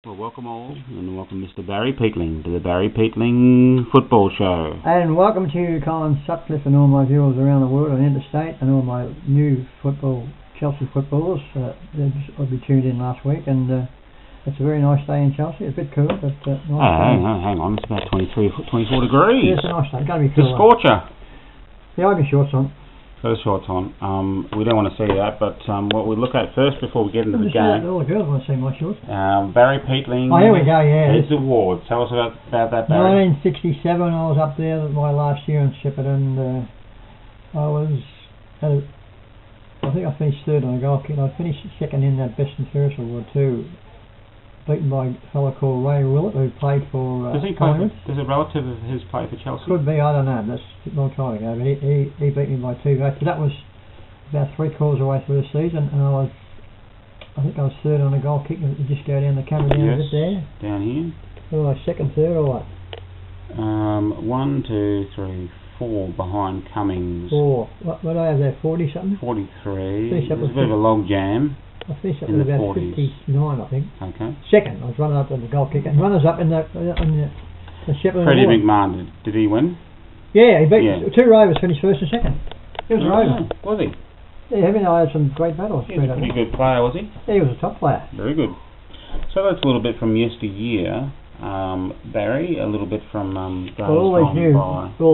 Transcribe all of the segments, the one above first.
Well, welcome all, and welcome Mr. Barry Peatling to the Barry Peatling Football Show. And welcome to you, Colin Sutcliffe, and all my viewers around the world and interstate, and all my new Chelsea footballers. I'll be tuned in last week, and it's a very nice day in Chelsea. It's a bit cool, but nice. Hang on, it's about 23, 24 degrees. Yeah, it's a nice day. It's going to be cool. It's a scorcher. Yeah, I've got shorts on. Got the shorts on. We don't want to see that, but what we look at first before we get into the game. All the girls want to see my shorts. Barry Peatling. Oh, here we go. Yeah. His award. Tell us about that, Barry. 1967. I was up there my last year in Shepparton, and I think I finished third on the goal kick. I finished second in that Best and Fairest Award too, beaten by a fellow called Ray Willett, who played for. Does a relative of his play for Chelsea? Could be, I don't know. That's a long time ago. But he beat me by 2 votes. But that was about 3/4 away through the season, and I think I was third on a goal kick. And you just go down the camera down a bit there. Down here. Oh, second, third, or what? 1, 2, 3, 4 behind Cummings. 4. What do I have there? 40 something. 43. There's a bit of a log jam. I finished up with about 40s. 59, I think. Okay. Second, I was running up on the goal kick, and runners up in the Shepparton. Freddie McMahon, did he win? Yeah, he beat 2 Rovers, finished first and second. He was a Rover. Was he? Yeah, him and I had some great battles. He was a pretty good player, was he? Yeah, he was a top player. Very good. So that's a little bit from yesteryear. Barry, a little bit from all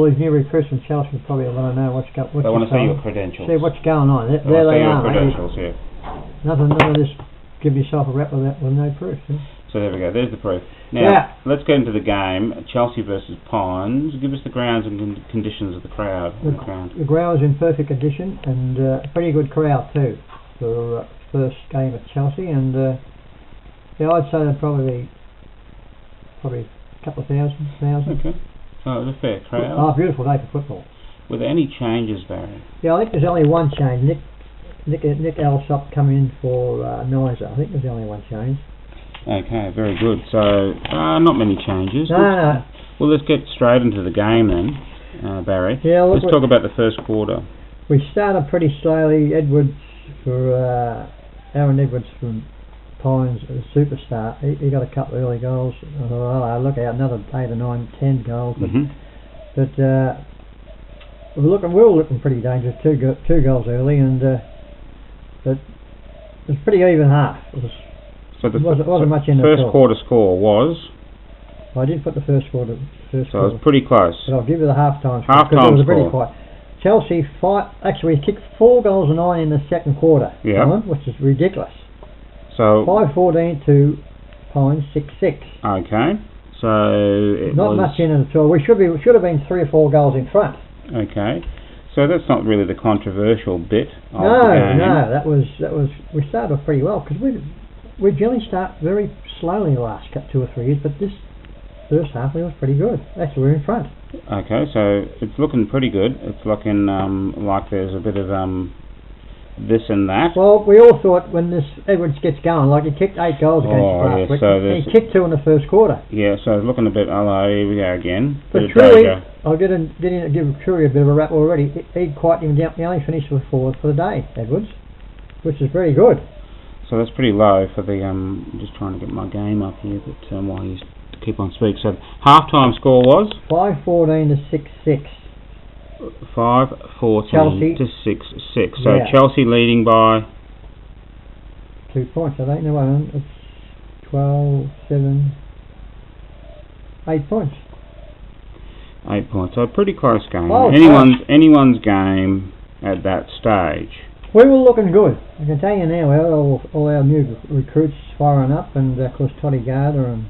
these new recruits from Chelsea probably want to know what's going on. They want to see your credentials. See what's going on. There they are. Your credentials, yeah. None of this give yourself a rap with no proof. Eh? So there we go, there's the proof. Now, let's get into the game. Chelsea versus Pines. Give us the grounds and conditions of the crowd. The ground was in perfect condition, and a pretty good crowd too for first game at Chelsea. And I'd say they'd probably a couple of thousand. Okay. So it was a fair crowd. Oh, beautiful day for football. Were there any changes, Barry? Yeah, I think there's only one change. Nick Alsop coming in for Nizer. I think there's only one change. Okay, very good. So, not many changes. No. Well, let's get straight into the game then, Barry. Yeah, let's talk about the first quarter. We started pretty slowly. Aaron Edwards from Pines, a superstar. He got a couple of early goals. I thought, oh, look out, another 8 or 9, 10 goals. But we were looking pretty dangerous. Two goals early, and but it was pretty even half. It wasn't much in the first quarter score was. I did put the first quarter. So it was pretty close. But I'll give you the half-time score. Half-time it was pretty quiet. Chelsea we kicked 4 goals and 9 in the second quarter. Yeah. Which is ridiculous. So 5-14 to Pines 6-6. Okay. So it not much in it at all. We should have been 3 or 4 goals in front. Okay. So that's not really the controversial bit of the game. No, that was we started off pretty well, because we generally start very slowly the last 2 or 3 years, but this first half was pretty good. Actually, we're in front. Okay, so it's looking pretty good. It's looking like there's a bit of this and that. Well, we all thought when this Edwards gets going, like he kicked 8 goals against last week, he kicked 2 in the first quarter. Yeah, so it's looking a bit, here we go again. But truly, I'll give Curry a bit of a rap already. He quite even down. He only finished with 4 for the day, Edwards, which is very good. So that's pretty low for the. I'm just trying to get my game up here, but while you keep on speaking. So half-time score was 5-14 to 6-6. 5-14 to 6-6. So Chelsea leading by 2 points. I don't know. It's 12, 7, 8 points. 8 points. So a pretty close game. Oh, anyone's game at that stage. We were looking good. I can tell you now. All our new recruits firing up, and of course Toddy Gardner and.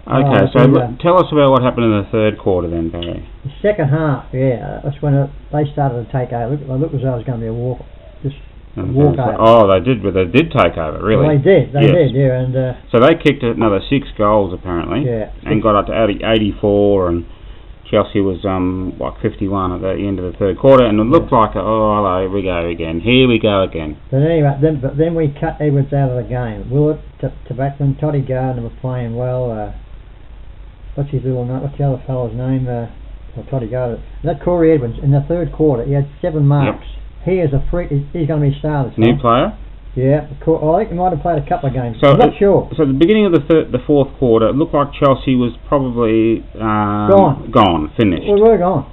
Okay, tell us about what happened in the third quarter then, Barry. The second half, that's when they started to take over. It looked as though it was going to be a walk over. Oh, they did take over, really? Well, they did, yeah. And so they kicked another 6 goals, apparently, and got up to 84, and Chelsea was 51 at the end of the third quarter, and it looked like, here we go again. But anyway, then we cut Edwards out of the game. Willett, Tabackman, Toddy Gardner were playing well. What's the other fellow's name? Toddy Gardner. That Corey Edwards in the third quarter, he had 7 marks. He is a freak. He's going to be started. New player? Yeah, I think he might have played a couple of games. So I'm not sure. So at the beginning of the fourth quarter, it looked like Chelsea was probably gone, finished. We were gone.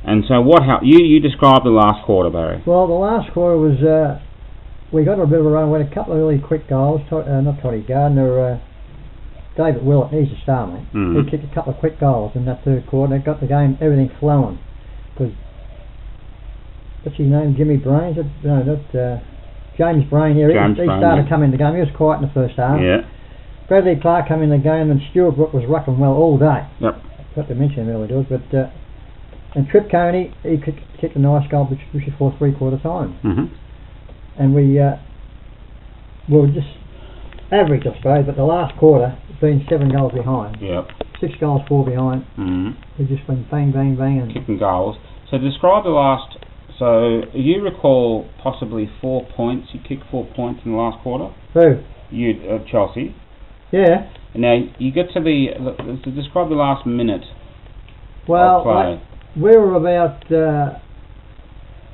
And so what happened? You described the last quarter, Barry. Well, the last quarter was we got a bit of a run. We had a couple of really quick goals. Not Toddy Gardner, David Willett. He's a star, mate. He kicked a couple of quick goals in that third quarter. They got the game, everything flowing. Because what's his name? Jimmy Brain? No, not. James Brain here, he started coming in the game. He was quiet in the first half. Yeah. Bradley Clark came in the game, and Stuart Brook was rucking well all day. Yep. Got to mention him early doors, but and Trip Coney, he kicked a nice goal just before 3/4 time. And we were just average, I suppose. But the last quarter, being 7 goals behind. Yep. 6 goals, 4 behind. We just went bang, bang, bang, and kicking goals. So describe the last. So, you recall possibly 4 points, you kicked 4 points in the last quarter? Who? You, Chelsea. Yeah. Now, you get to to describe the last minute of play. We were about...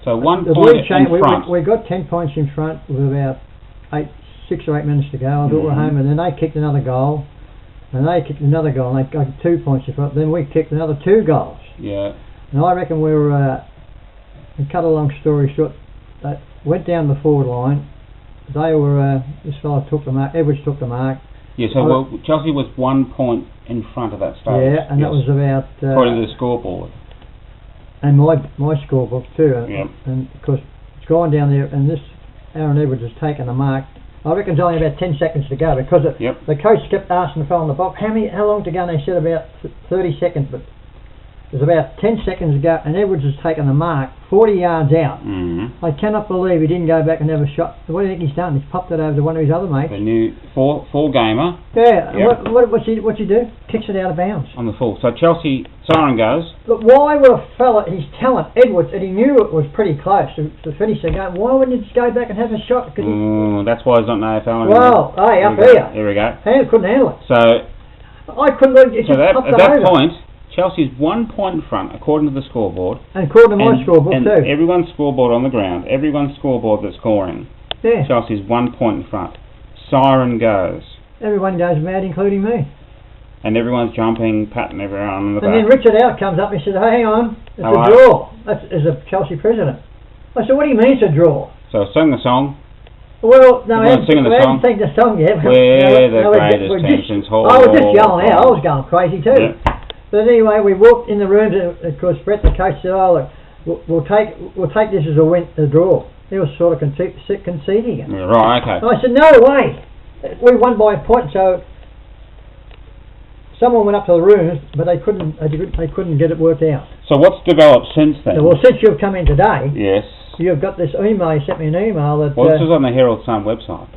so 1 point in front. We got 10 points in front with about 6 or 8 minutes to go. I thought we were home, and then they kicked another goal, and they kicked another goal, and they got 2 points in front. Then we kicked another 2 goals. Yeah. And I reckon we were... to cut a long story short, they went down the forward line. They were, this fellow took the mark, Edwards took the mark. Yeah, so Chelsea was 1 point in front of that stage. Yeah, and that was about... according to the scoreboard. And my scorebook too. Yep. And because it's gone down there, and this Aaron Edwards has taken the mark. I reckon it's only about 10 seconds to go, because the coach kept asking the fellow on the box, how long to go, and they said about 30 seconds, but there's about 10 seconds to go, and Edwards has taken the mark 40 yards out. I cannot believe he didn't go back and have a shot. What do you think he's done? He's popped it over to one of his other mates. The new four-gamer. Yeah. Yep. What's he do? Kicks it out of bounds. On the full. So Chelsea, siren goes. But why would a fella, his talent, Edwards, and he knew it was pretty close to finish the game, why wouldn't he just go back and have a shot? That's why he's not an AFL anymore. Well, hey, up here. Here we go. Couldn't handle it. So I couldn't believe it. So at that point, Chelsea's 1 point in front, according to the scoreboard. And according to my scoreboard too. And everyone's scoreboard on the ground, everyone's scoreboard that's scoring. Yeah. Chelsea's 1 point in front. Siren goes. Everyone goes mad, including me. And everyone's jumping, patting everyone on the back. And then Richard Out comes up and he says, hey, hang on, it's a draw. That's as a Chelsea president. I said, what do you mean it's a draw? So sing the song. Well, no, we haven't sung the song yet. We're the greatest team since Hall. I was just yelling out. I was going crazy too. Yeah. But anyway, we walked in the room, and of course Brett, the coach, said, "Oh, look, we'll take this as a draw." He was sort of conceding it. Yeah, right, okay. And I said, "No way, we won by a point." So someone went up to the rooms, but they couldn't get it worked out. So what's developed since then? Well, since you've come in today, yes, you've got this email. You sent me an email that. Well, this is on the Herald Sun website.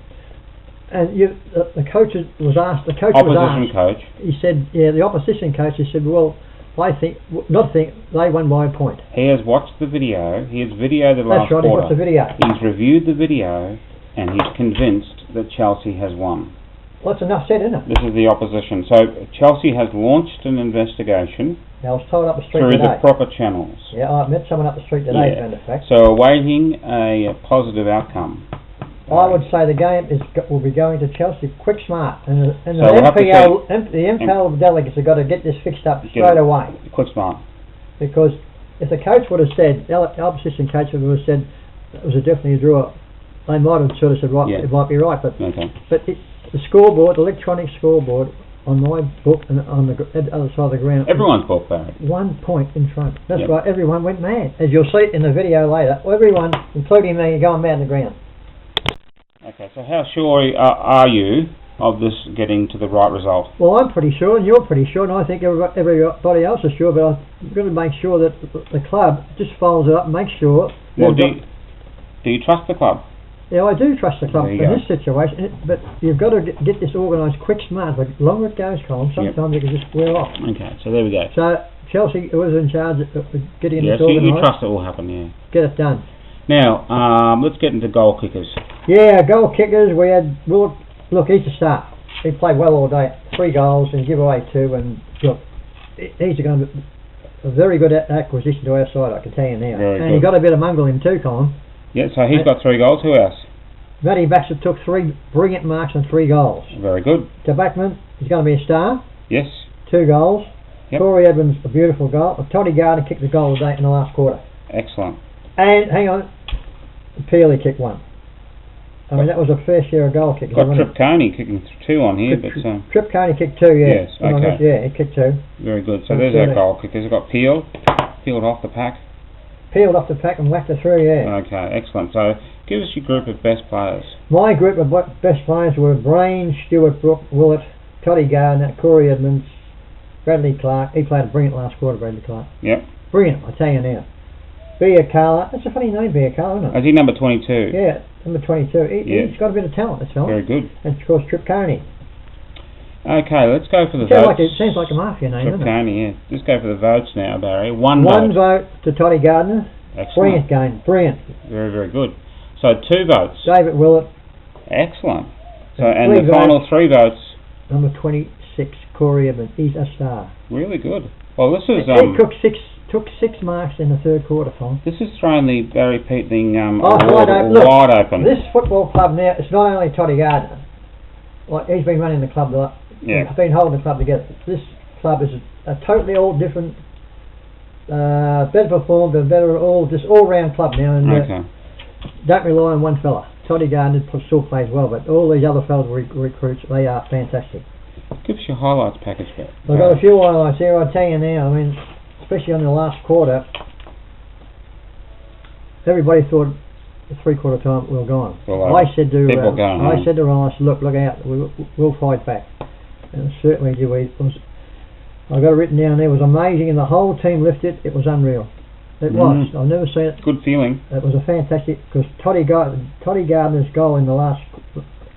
And the coach was asked. Opposition coach. He said, "Yeah, the opposition coach." He said, "Well, they won by a point." He has watched the video. He has videoed the last quarter. That's right. He watched the video. He's reviewed the video, and he's convinced that Chelsea has won. Well, that's enough said, isn't it? This is the opposition. So Chelsea has launched an investigation. I was told up the street through today. the proper channels. Yeah, I met someone up the street today. Yeah. In fact. So awaiting a positive outcome. I would say the game will be going to Chelsea quick smart, and the MPL delegates have got to get this fixed up straight away. Quick smart. Because if the coach would have said, the opposition coach would have said it was definitely a draw, they might have sort of said, right, it might be right, but the scoreboard, the electronic scoreboard on my book and on the other side of the ground. Everyone's book, Barry. 1 point in front. That's right. Everyone went mad, as you'll see in the video later. Everyone, including me, going mad in the ground. Okay, so how sure are you of this getting to the right result? Well, I'm pretty sure, and you're pretty sure, and I think everybody else is sure, but I've got to make sure that the club just follows it up and makes sure... Well, do you trust the club? Yeah, I do trust the club in this situation, but you've got to get this organised quick, smart. The longer it goes, Colin, sometimes it can just wear off. Okay, so there we go. So, Chelsea was in charge of getting this organised. Yes, you trust it will happen, yeah. Get it done. Now, let's get into goal kickers. Yeah, goal kickers, we had... Look, he's a star. He played well all day. 3 goals and give away 2, and look, he's going to be a very good acquisition to our side, I can tell you now. He got a bit of mungle in too, Colin. Yeah, so he's got 3 goals. Who else? Matty Bassett took 3 brilliant marks and 3 goals. Very good. Tabakman is going to be a star. Yes. 2 goals. Yep. Corey Edmonds, a beautiful goal. Toddy Gardner kicked the goal of the day in the last quarter. Excellent. And, hang on, Peely kicked 1. I mean, that was a fair share of goal kicks. Got Trip Coney kicking 2 on here, but... Trip Coney kicked 2, yeah. Yes, okay. Yeah, he kicked 2. Very good. So there's our goal kickers. We've got peeled off the pack. Peeled off the pack and whacked it through, yeah. Okay, excellent. So give us your group of best players. My group of best players were Brain, Stewart, Brook, Willett, Toddy Gardner, Corey Edmonds, Bradley Clark. He played a brilliant last quarter, Bradley Clark. Yep. Brilliant, I tell you now. Biakala, that's a funny name, Biakala, isn't it? Is he number 22? Yeah, number 22. He's got a bit of talent, this fella. Very good. And of course, Trip Coney. Okay, let's go for the votes. It sounds like a mafia name, Trip doesn't it? Coney, yeah. Let's go for the votes now, Barry. One vote to Toddy Gardner. Excellent. Brilliant game, brilliant. Very, very good. So 2 votes. David Willett. Excellent. So and the final 3 votes. Number 26, Corey Edmonds. He's a star. Really good. Well, this is he took 6 marks in the third quarter, Tom. This has thrown the Barry Peatling wide open. This football club now, it's not only Toddy Gardner. Like, he's been running the club, he's been holding the club together. This club is a totally all different, better performed, and better all-round club now. And don't rely on one fella. Toddy Gardner still plays well, but all these other fellas recruits, they are fantastic. Give us your highlights package, Barry. I've got a few highlights here, I'll tell you now. I mean, especially on the last quarter, everybody thought the 3/4 time we were gone. I said to Ron, look out, we'll fight back. And certainly did. I got it written down there. It was amazing, and the whole team lifted. It was unreal. It was. I've never seen it. Good feeling. It was a fantastic, because Toddy Gardner's goal in the last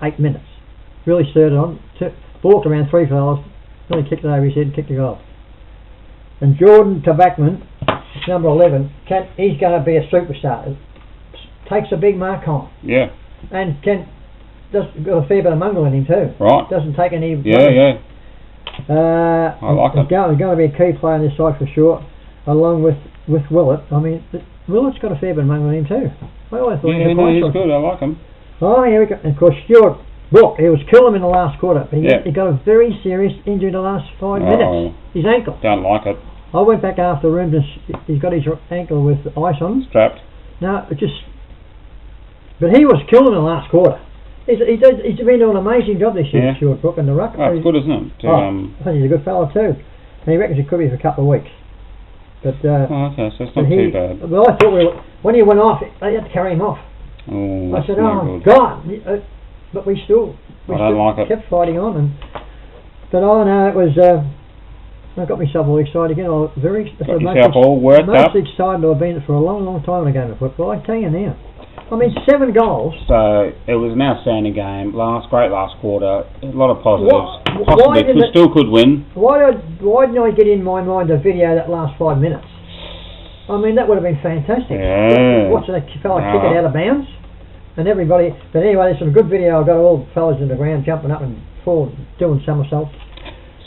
8 minutes really stirred it on. Walked around 3 fellas, really kicked it over his head and kicked the goal. And Jordan Tabakman, number 11, he's going to be a superstar. Takes a big mark on. Yeah. And got a fair bit of mongrel in him too. Right. Doesn't take any... Yeah. I like it. He's going to be a key player on this side for sure, along with Willett. I mean, Willett's got a fair bit of mongrel in him too. I always thought he's good. I like him. Oh, here we go. And of course, Stewart Brook, he was killing him in the last quarter, but he got a very serious injury in the last 5 minutes. His ankle. Don't like it. I went back after the room, he's got his ankle with ice on. Strapped. No, but he was killing in the last quarter. He's been doing an amazing job this year, Stuart Brook, in the ruck. Oh, it's good, isn't it? I think he's a good fellow too. And he reckons he could be for a couple of weeks. But okay, so it's not too bad. Well, I thought when he went off, they had to carry him off. Oh, I said, oh God! But we kept fighting on, but I know it was. I got myself all excited again. I was most excited I've been for a long, long time in a game of football. I tell you now. I mean, 7 goals. So it was an outstanding game. Great last quarter. A lot of positives. We still could win. Why didn't I get in my mind a video that last 5 minutes? I mean, that would have been fantastic. Yeah. Watching a fella kick it out of bounds. And everybody, but anyway, there's some good video. I've got all the fellas in the ground jumping up and doing somersaults.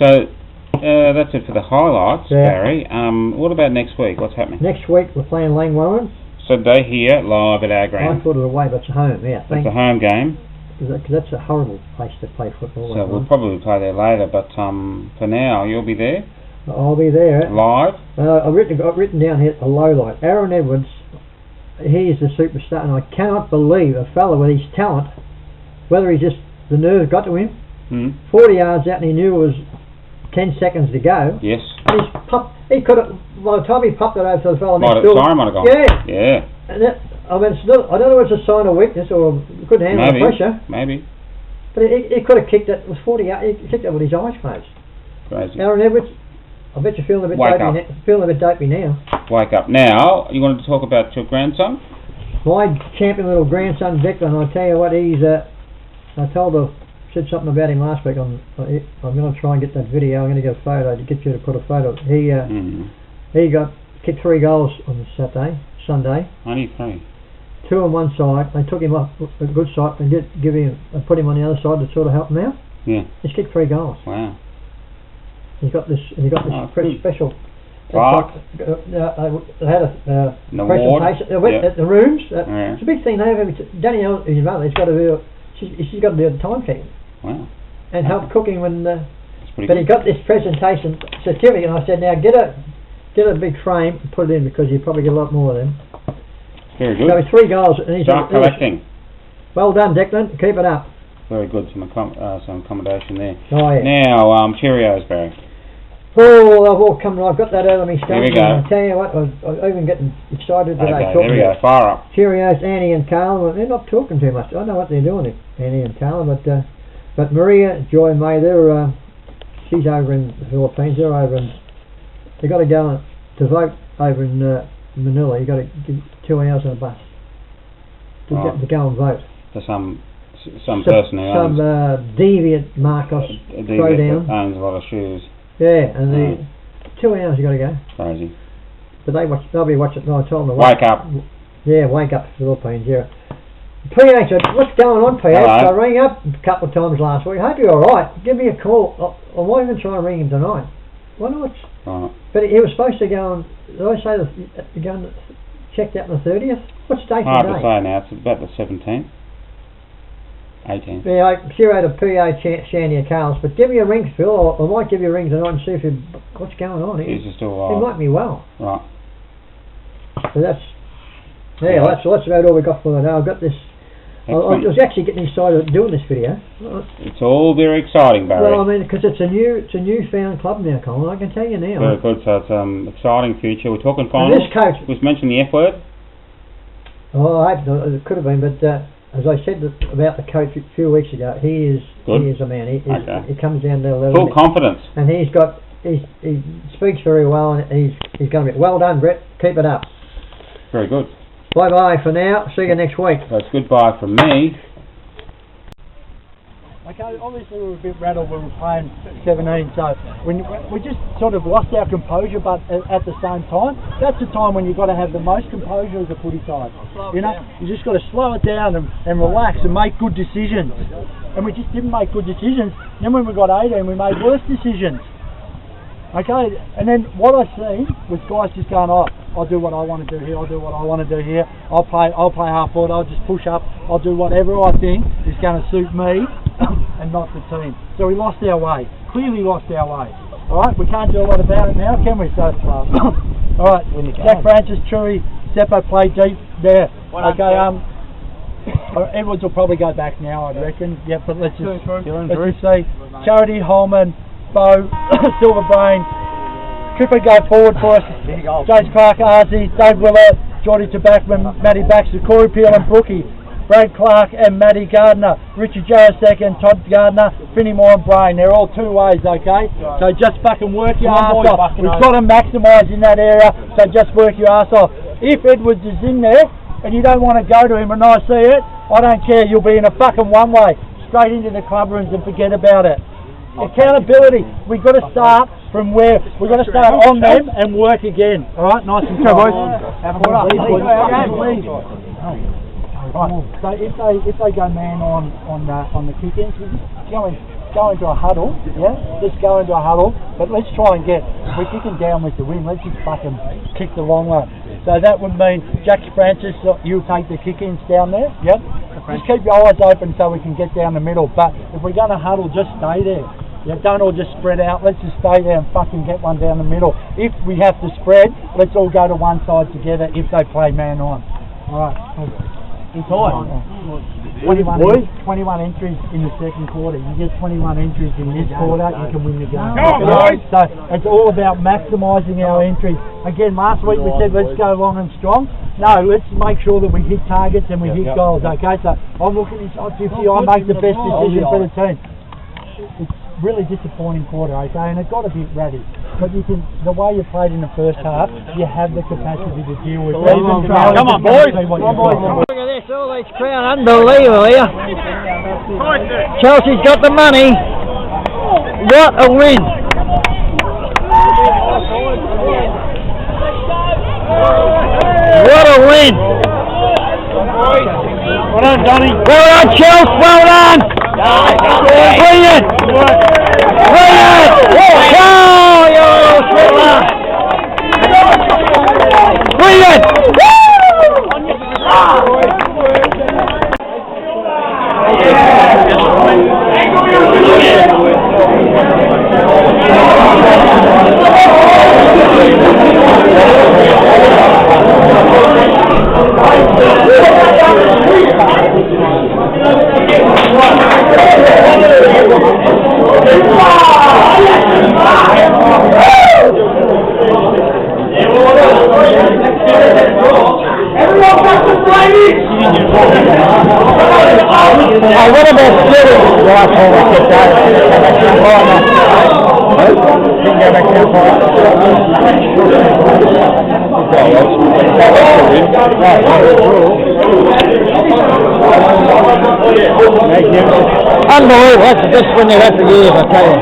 So that's it for the highlights, Barry. What about next week? What's happening? Next week we're playing Lane Warren. So they're here live at our ground. I thought it away, but it's a home. Yeah, it's a home game. Because that's a horrible place to play football. So we'll probably play there later, but for now you'll be there. I'll be there live. I've written down here a low light. Aaron Edwards. He is a superstar, and I cannot believe a fella with his talent, whether he just, the nerve got to him, 40 yards out and he knew it was 10 seconds to go. Yes. And he could have, by the time he popped it over to the fella next door. Might have gone. Yeah. And I mean, I don't know if it's a sign of weakness or couldn't handle the pressure. Maybe. But he could have kicked it, it was 40 yards, he kicked it with his eyes closed. Crazy. Aaron Edwards, I bet you're feeling a bit dopey now. Wake up. Now, you wanted to talk about your grandson? My champion little grandson, Victor, and I tell you what, said something about him last week. I'm going to try and get that video. I'm going to get a photo, to get you to put a photo. He kicked 3 goals on Sunday. Only 3. 2 on one side. They took him off a good side and put him on the other side to sort of help him out. Yeah. He's kicked 3 goals. Wow. He's got this pretty special Clark. They had a An award. presentation. They went at the rooms. Yeah. It's a big thing. They have Danielle, his mother, has got to do. She's got to do the timekeeping. Wow. And help cooking when. That's pretty But good. he got this presentation certificate, and I said, now get a big frame and put it in because you probably get a lot more of them. Very good. So with 3 goals, and he Start said, collecting. well done, Declan. Keep it up. Very good. Some accommodation there. Oh yeah. Now, Cheerios, Barry. Oh, I've all come. I've got that out of me stomach. Here we go. I tell you what, I'm even getting excited today. Okay, there we go. Fire up. Cheerios, Annie and Carl. Well, they're not talking too much. I don't know what they're doing, Annie and Carl, but Maria, Joy, and May, she's over in the Philippines. They're over in. They got to go to vote over in Manila. You got to give 2 hours on a bus to go and vote. For some person who owns some deviant Marcos throwdown. Owns a lot of shoes. Yeah, and 2 hours you got to go. Crazy. But they'll be watching. No, I told them to Wake up. Yeah, wake up, Philippines. Yeah. PH, what's going on, PH? Hello. I rang up a couple of times last week. Hope you're all right. Give me a call. I might even try and ring him tonight. Why not? Right. But he was supposed to go on. Did I say that going checked out on the 30th? What's the date Hard today? to say now. It's about the 17th. 18th. Yeah, I curated PA Shandy and Carl's, but give me a ring, Phil, or I might give you a ring tonight and see if what's going on here. He's still He alive. might be well. Right. So that's about all we got for the day. I've got this. I was actually getting excited doing this video. It's all very exciting, Barry. Well, I mean, because it's a newfound club now, Colin. I can tell you now. Very good. So it's exciting future. We're talking And finals. this coach. Was mentioned the F word. Oh, I hope it could have been, but as I said about the coach a few weeks ago, he is a man. He comes down to the level. Full confidence. And he speaks very well, and he's going to be well done, Brett. Keep it up. Very good. Bye bye for now. See you next week. So it's goodbye from me. Okay, obviously we were a bit rattled when we were playing 17, so we just sort of lost our composure, but at the same time, that's the time when you've got to have the most composure as a footy side. You know, you just got to slow it down and relax and make good decisions. And we just didn't make good decisions. Then when we got 18, we made worse decisions. Okay, and then what I seen was guys just going, I'll do what I want to do here, I'll do what I want to do here, I'll play half forward, I'll just push up, I'll do whatever I think is going to suit me and not the team. So we lost our way, clearly lost our way. Alright, we can't do a lot about it now, can we? So, alright, Jack Francis, Chewy, Seppo play deep there. Okay, Edwards will probably go back now, I reckon. Yeah, but let's just see. Charity, Holman, Bo, Silverbrain, Tripper go forward for us. James Clark, Arzi, Dave Willett, Geordie Tabakman, Matty Baxter, Corey Peel and Brookie, Brad Clark and Matty Gardner, Richard Jarosek and Todd Gardner, Finney Moore and Brain. They're all 2 ways, okay? So just fucking work your ass off. We've got to maximise in that area, so just work your ass off. If Edwards is in there and you don't want to go to him and I see it, I don't care. You'll be in a fucking one way, straight into the club rooms and forget about it. Accountability. We've got to start from where we've got to start on them and work again. All right, nice and cool, boys. Have a please. Right. So if they go man on the kick-ins, we just go into a huddle. Yeah, just go into a huddle. But let's try and we're kicking down with the win. Let's just fucking kick the long one. So that would mean Jack Francis, you take the kick-ins down there. Yep. Just keep your eyes open so we can get down the middle. But if we're going to huddle, just stay there. Yeah, don't all just spread out. Let's just stay there and fucking get one down the middle. If we have to spread, let's all go to one side together if they play man on. Alright. In time. 21 entries in the second quarter. You get 21 entries in this quarter, you can win the game. So it's all about maximising our entries. Again, last week we said let's go long and strong. No, let's make sure that we hit targets and we hit goals. Okay, so I'm looking inside 50. I make the best decision for the team. It's really disappointing quarter, okay, and it's got a bit ratty. But the way you played in the first half, you have the capacity to deal with it. Come on, boys! Look at this, all this crowd, unbelievable here. Chelsea's got the money. What a win! What a win! Well done, Johnny. Well done, Chelsea, well done! Brilliant! Brilliant! Oh, you're a sweeper! What about splitting? Right, hold on, get that. Unbelievable, that's the best one they've had for years, I tell you.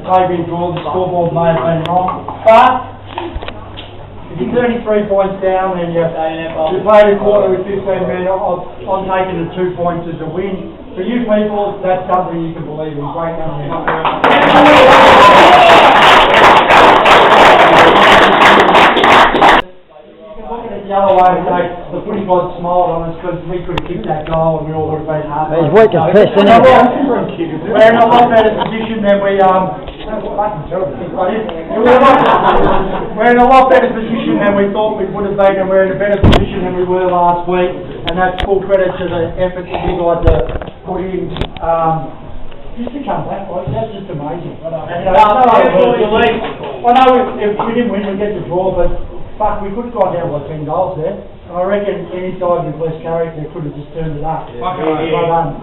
Maybe draw the scoreboard may have been wrong, but if you're 33 points down and you played a quarter with 15 men, I'm taking the 2 points as a win. For you people, that's something you can believe in. Great number. The other way to say, the footy god smiled on us because we could have kicked that goal and we all would have been hard. He's weak as piss, isn't he? We're in a lot better position than we we're in a lot better position than we thought we would have been, and we're in a better position than we were last week, and that's full credit to the effort that you guys have put in. Just to come back, boys, that's just amazing. And, I know if we didn't win, we'd get the draw, but fuck, we could have gone down by 10 goals there. And I reckon any side with less character could have just turned it up. Well done.